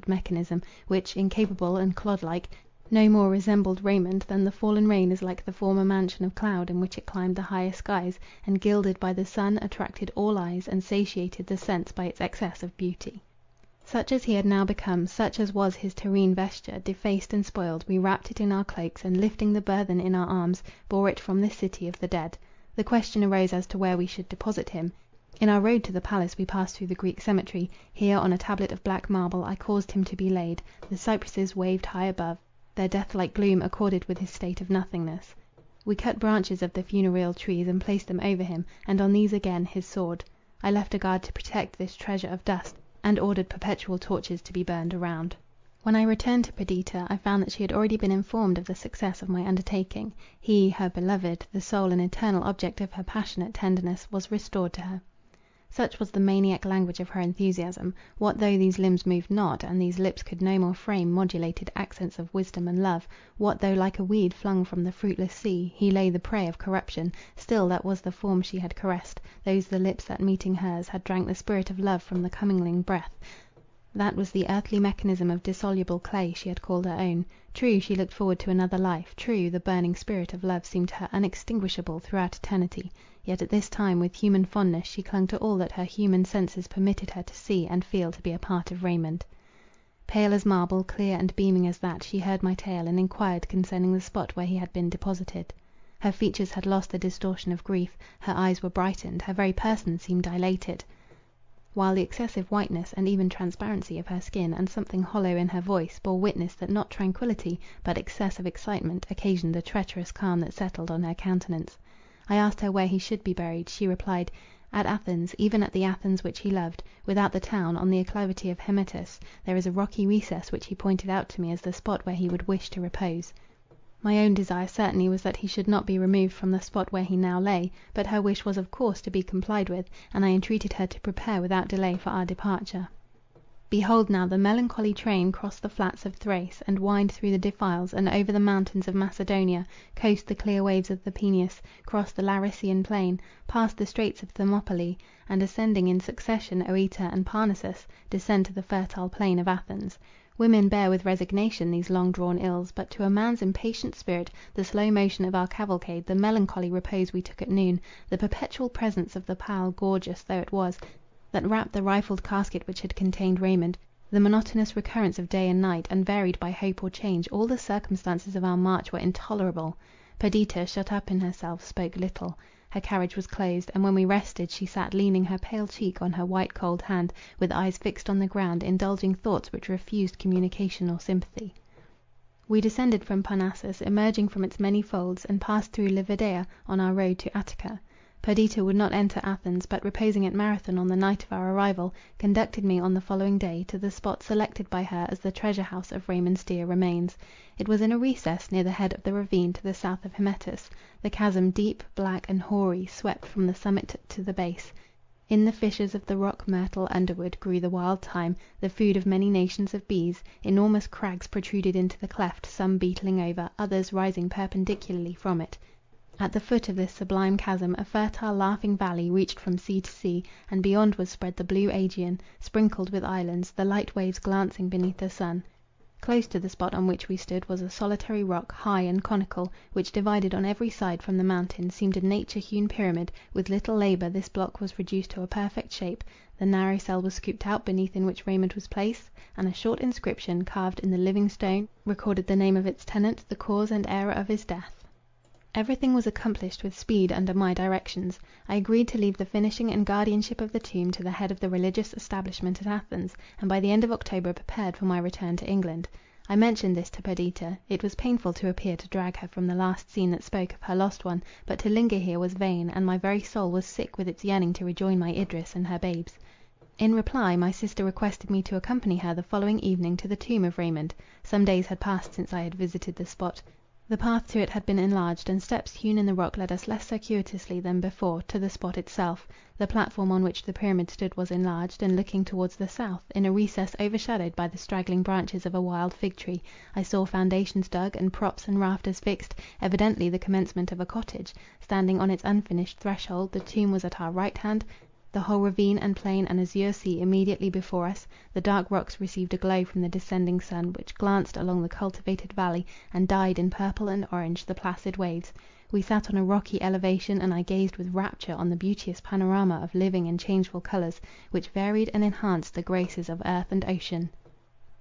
mechanism, which, incapable and clod-like, no more resembled Raymond than the fallen rain is like the former mansion of cloud in which it climbed the higher skies, and gilded by the sun, attracted all eyes, and satiated the sense by its excess of beauty. Such as he had now become, such as was his terrene vesture, defaced and spoiled, we wrapped it in our cloaks, and lifting the burthen in our arms, bore it from this city of the dead. The question arose as to where we should deposit him. In our road to the palace we passed through the Greek cemetery. Here, on a tablet of black marble, I caused him to be laid. The cypresses waved high above. Their death-like gloom accorded with his state of nothingness. We cut branches of the funereal trees, and placed them over him, and on these again his sword. I left a guard to protect this treasure of dust, and ordered perpetual torches to be burned around. When I returned to Perdita, I found that she had already been informed of the success of my undertaking. He, her beloved, the sole and eternal object of her passionate tenderness, was restored to her. Such was the maniac language of her enthusiasm. What though these limbs moved not, and these lips could no more frame modulated accents of wisdom and love? What though, like a weed flung from the fruitless sea, he lay the prey of corruption? Still that was the form she had caressed, those the lips that, meeting hers, had drank the spirit of love from the commingling breath. That was the earthly mechanism of dissoluble clay she had called her own. True, she looked forward to another life. True, the burning spirit of love seemed to her unextinguishable throughout eternity. Yet at this time, with human fondness, she clung to all that her human senses permitted her to see and feel to be a part of Raymond. Pale as marble, clear and beaming as that, she heard my tale, and enquired concerning the spot where he had been deposited. Her features had lost the distortion of grief, her eyes were brightened, her very person seemed dilated, while the excessive whiteness and even transparency of her skin, and something hollow in her voice, bore witness that not tranquillity, but excess of excitement, occasioned the treacherous calm that settled on her countenance. I asked her where he should be buried. She replied, "At Athens, even at the Athens which he loved. Without the town, on the acclivity of Hymettus, there is a rocky recess which he pointed out to me as the spot where he would wish to repose." My own desire certainly was that he should not be removed from the spot where he now lay, but her wish was of course to be complied with, and I entreated her to prepare without delay for our departure. Behold now the melancholy train crossed the flats of Thrace, and wind through the defiles, and over the mountains of Macedonia, coast the clear waves of the Peneus, cross the Larician plain, pass the straits of Thermopylae, and ascending in succession Oeta and Parnassus, descend to the fertile plain of Athens. Women bear with resignation these long-drawn ills, but to a man's impatient spirit, the slow motion of our cavalcade, the melancholy repose we took at noon, the perpetual presence of the pile, gorgeous though it was, that wrapped the rifled casket which had contained Raymond, the monotonous recurrence of day and night, unvaried by hope or change, all the circumstances of our march were intolerable. Perdita, shut up in herself, spoke little. Her carriage was closed, and when we rested, she sat leaning her pale cheek on her white cold hand, with eyes fixed on the ground, indulging thoughts which refused communication or sympathy. We descended from Parnassus, emerging from its many folds, and passed through Livadia on our road to Attica. Perdita would not enter Athens, but reposing at Marathon on the night of our arrival, conducted me on the following day to the spot selected by her as the treasure house of Raymond's dear remains. It was in a recess near the head of the ravine to the south of Hymettus. The chasm, deep, black, and hoary, swept from the summit to the base. In the fissures of the rock myrtle underwood grew the wild thyme, the food of many nations of bees. Enormous crags protruded into the cleft, some beetling over, others rising perpendicularly from it. At the foot of this sublime chasm, a fertile laughing valley reached from sea to sea, and beyond was spread the blue Aegean, sprinkled with islands, the light waves glancing beneath the sun. Close to the spot on which we stood was a solitary rock, high and conical, which, divided on every side from the mountain, seemed a nature-hewn pyramid. With little labor this block was reduced to a perfect shape. The narrow cell was scooped out beneath in which Raymond was placed, and a short inscription, carved in the living stone, recorded the name of its tenant, the cause and era of his death. Everything was accomplished with speed under my directions. I agreed to leave the finishing and guardianship of the tomb to the head of the religious establishment at Athens, and by the end of October prepared for my return to England. I mentioned this to Perdita. It was painful to appear to drag her from the last scene that spoke of her lost one, but to linger here was vain, and my very soul was sick with its yearning to rejoin my Idris and her babes. In reply, my sister requested me to accompany her the following evening to the tomb of Raymond. Some days had passed since I had visited the spot. The path to it had been enlarged, and steps hewn in the rock led us less circuitously than before to the spot itself. The platform on which the pyramid stood was enlarged, and looking towards the south, in a recess overshadowed by the straggling branches of a wild fig tree, I saw foundations dug, and props and rafters fixed, evidently the commencement of a cottage. Standing on its unfinished threshold, the tomb was at our right hand, the whole ravine and plain and azure sea immediately before us. The dark rocks received a glow from the descending sun, which glanced along the cultivated valley, and dyed in purple and orange the placid waves. We sat on a rocky elevation, and I gazed with rapture on the beauteous panorama of living and changeful colours, which varied and enhanced the graces of earth and ocean.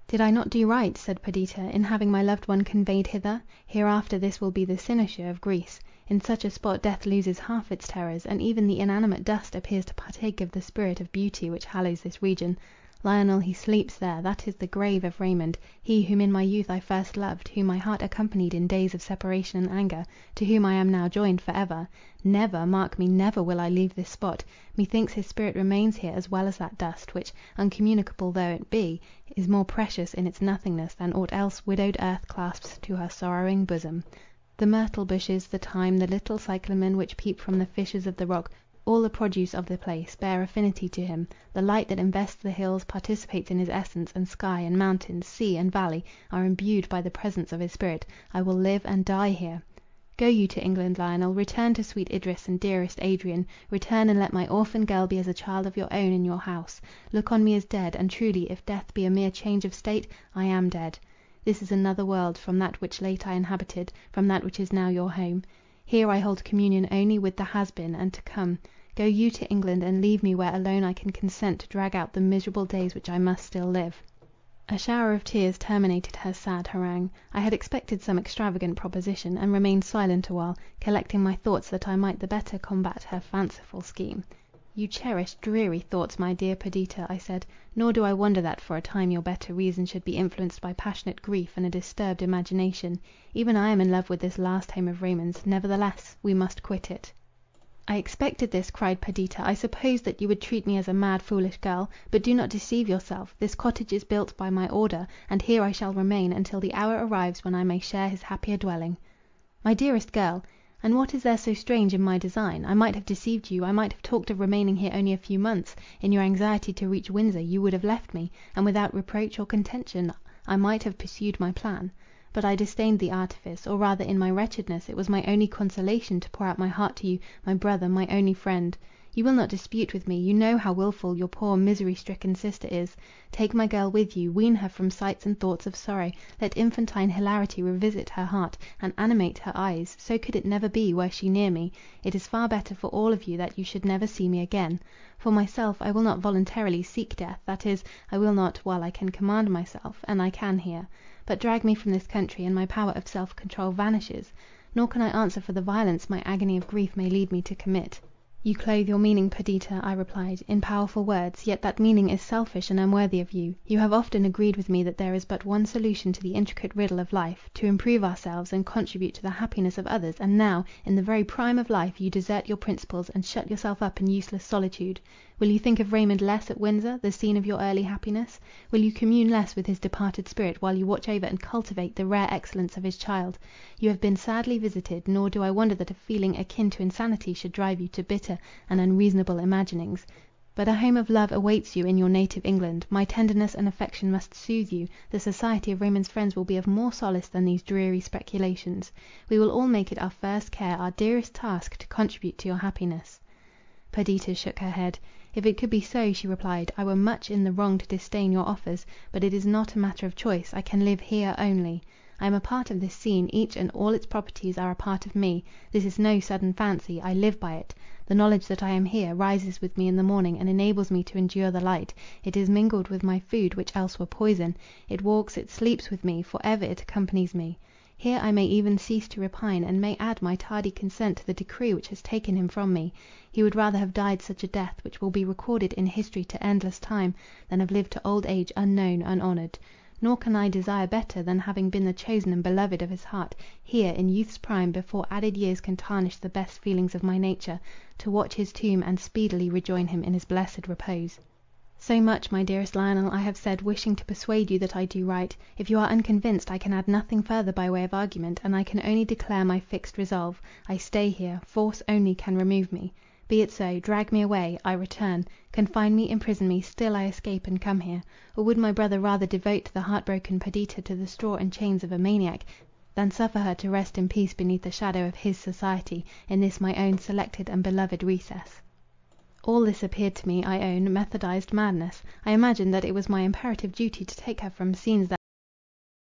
"Did I not do right," said Perdita, "in having my loved one conveyed hither? Hereafter this will be the cynosure of Greece. In such a spot death loses half its terrors, and even the inanimate dust appears to partake of the spirit of beauty which hallows this region. Lionel, he sleeps there; that is the grave of Raymond, he whom in my youth I first loved, whom my heart accompanied in days of separation and anger, to whom I am now joined for ever. Never, mark me, never will I leave this spot. Methinks his spirit remains here as well as that dust, which, uncommunicable though it be, is more precious in its nothingness than aught else widowed earth clasps to her sorrowing bosom. The myrtle bushes, the thyme, the little cyclamen which peep from the fissures of the rock, all the produce of the place, bear affinity to him. The light that invests the hills participates in his essence, and sky and mountains, sea and valley, are imbued by the presence of his spirit. I will live and die here. Go you to England, Lionel. Return to sweet Idris and dearest Adrian. Return, and let my orphan girl be as a child of your own in your house. Look on me as dead, and truly, if death be a mere change of state, I am dead. This is another world from that which late I inhabited, from that which is now your home. Here I hold communion only with the has-been and to come. Go you to England, and leave me where alone I can consent to drag out the miserable days which I must still live." A shower of tears terminated her sad harangue. I had expected some extravagant proposition, and remained silent awhile, collecting my thoughts that I might the better combat her fanciful scheme. "You cherish dreary thoughts, my dear Perdita," I said, "nor do I wonder that for a time your better reason should be influenced by passionate grief and a disturbed imagination. Even I am in love with this last home of Raymond's; nevertheless, we must quit it." "I expected this," cried Perdita. "I supposed that you would treat me as a mad foolish girl. But do not deceive yourself. This cottage is built by my order, and here I shall remain until the hour arrives when I may share his happier dwelling." "My dearest girl! And what is there so strange in my design? I might have deceived you. I might have talked of remaining here only a few months. In your anxiety to reach Windsor, you would have left me, and without reproach or contention I might have pursued my plan. But I disdained the artifice, or rather in my wretchedness it was my only consolation to pour out my heart to you, my brother, my only friend. You will not dispute with me; you know how wilful your poor misery-stricken sister is. Take my girl with you, wean her from sights and thoughts of sorrow, let infantine hilarity revisit her heart, and animate her eyes; so could it never be, were she near me. It is far better for all of you that you should never see me again. For myself, I will not voluntarily seek death, that is, I will not while I can command myself, and I can here. But drag me from this country, and my power of self-control vanishes. Nor can I answer for the violence my agony of grief may lead me to commit." "You clothe your meaning, Perdita," I replied, "in powerful words, yet that meaning is selfish and unworthy of you. You have often agreed with me that there is but one solution to the intricate riddle of life, to improve ourselves and contribute to the happiness of others, and now, in the very prime of life, you desert your principles, and shut yourself up in useless solitude. Will you think of Raymond less at Windsor, the scene of your early happiness? Will you commune less with his departed spirit, while you watch over and cultivate the rare excellence of his child? You have been sadly visited, nor do I wonder that a feeling akin to insanity should drive you to bitter and unreasonable imaginings. But a home of love awaits you in your native England. My tenderness and affection must soothe you. The society of Raymond's friends will be of more solace than these dreary speculations. We will all make it our first care, our dearest task, to contribute to your happiness." Perdita shook her head. "If it could be so," she replied, "I were much in the wrong to disdain your offers. But it is not a matter of choice. I can live here only. I am a part of this scene; each and all its properties are a part of me. This is no sudden fancy; I live by it. The knowledge that I am here, rises with me in the morning, and enables me to endure the light. It is mingled with my food, which else were poison. It walks, it sleeps with me, for ever it accompanies me. Here I may even cease to repine, and may add my tardy consent to the decree which has taken him from me. He would rather have died such a death, which will be recorded in history to endless time, than have lived to old age unknown, unhonored. Nor can I desire better, than having been the chosen and beloved of his heart, here, in youth's prime, before added years can tarnish the best feelings of my nature, to watch his tomb, and speedily rejoin him in his blessed repose. So much, my dearest Lionel, I have said, wishing to persuade you that I do right. If you are unconvinced, I can add nothing further by way of argument, and I can only declare my fixed resolve. I stay here; force only can remove me. Be it so; drag me away, I return; confine me, imprison me, still I escape and come here. Or would my brother rather devote the heartbroken Perdita to the straw and chains of a maniac, than suffer her to rest in peace beneath the shadow of his society, in this my own selected and beloved recess? All this appeared to me, I own, methodized madness. I imagined that it was my imperative duty to take her from scenes that